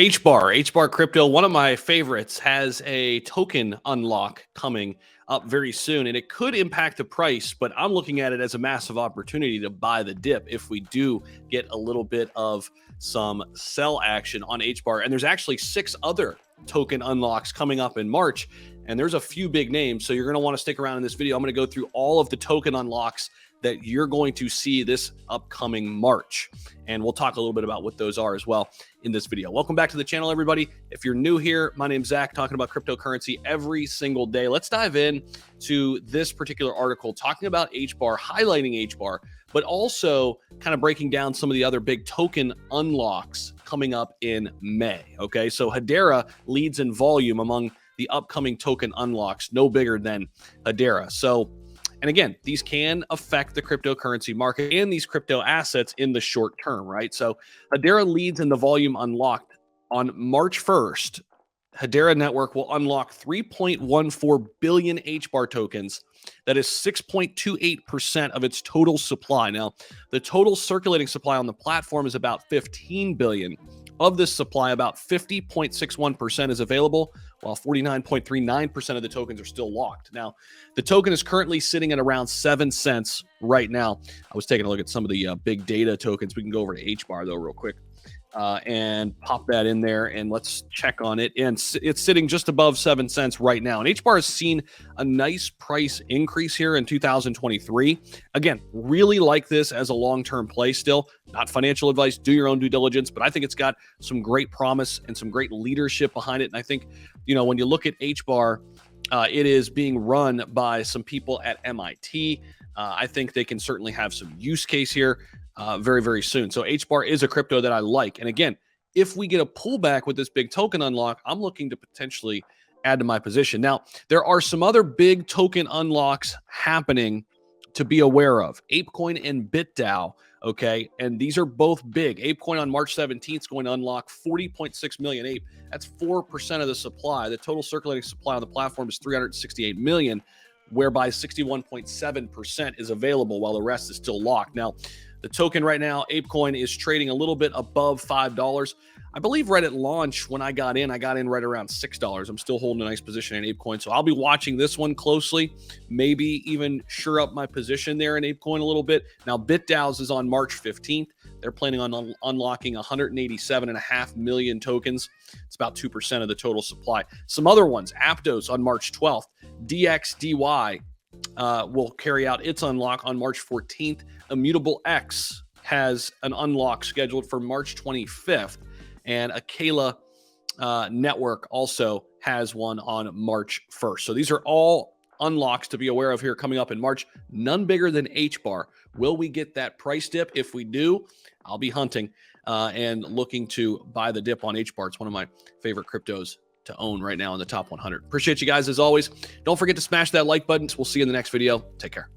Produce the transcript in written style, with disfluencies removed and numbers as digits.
HBAR Crypto, one of my favorites, has a token unlock coming up very soon, and it could impact the price, but I'm looking at it as a massive opportunity to buy the dip if we do get a little bit of some sell action on HBAR. And there's actually 6 other token unlocks coming up in March, and there's a few big names, so you're going to want to stick around in this video. I'm going to go through all of the token unlocks that you're going to see this upcoming March. And we'll talk a little bit about what those are as well in this video. Welcome back to the channel, everybody. If you're new here, my name's Zach, talking about cryptocurrency every single day. Let's dive in to this particular article talking about HBAR, highlighting HBAR, but also kind of breaking down some of the other big token unlocks coming up in May. Okay, so Hedera leads in volume among the upcoming token unlocks, no bigger than Hedera. So, and again, these can affect the cryptocurrency market and these crypto assets in the short term, right? So Hedera leads in the volume unlocked. On March 1st, Hedera Network will unlock 3.14 billion HBAR tokens. That is 6.28% of its total supply. Now, the total circulating supply on the platform is about 15 billion. Of this supply, about 50.61% is available, while 49.39% of the tokens are still locked. Now, the token is currently sitting at around 7 cents right now. I was taking a look at some of the big data tokens. We can go over to HBAR, though, real quick. And pop that in there and let's check on it. And it's sitting just above 7 cents right now. And HBAR has seen a nice price increase here in 2023. Again, really like this as a long-term play still. Not financial advice, do your own due diligence, but I think it's got some great promise and some great leadership behind it. And I think, you know, when you look at HBAR, it is being run by some people at MIT. I think they can certainly have some use case here. Very, very soon. So HBAR is a crypto that I like. And again, if we get a pullback with this big token unlock, I'm looking to potentially add to my position. Now, there are some other big token unlocks happening to be aware of. ApeCoin and BitDAO, okay? And these are both big. ApeCoin on March 17th is going to unlock 40.6 million ape. That's 4% of the supply. The total circulating supply on the platform is 368 million, whereby 61.7% is available while the rest is still locked. Now, the token right now, ApeCoin, is trading a little bit above $5. I believe right at launch when I got in right around $6. I'm still holding a nice position in ApeCoin. So I'll be watching this one closely, maybe even shore up my position there in ApeCoin a little bit. Now, BitDAO's is on March 15th. They're planning on unlocking 187.5 million tokens. It's about 2% of the total supply. Some other ones, Aptos on March 12th, DXDY will carry out its unlock on March 14th. Immutable X has an unlock scheduled for March 25th. And Akela Network also has one on March 1st. So these are all unlocks to be aware of here coming up in March. None bigger than HBAR. Will we get that price dip? If we do, I'll be hunting and looking to buy the dip on HBAR. It's one of my favorite cryptos to own right now in the top 100. Appreciate you guys as always. Don't forget to smash that like button. We'll see you in the next video. Take care.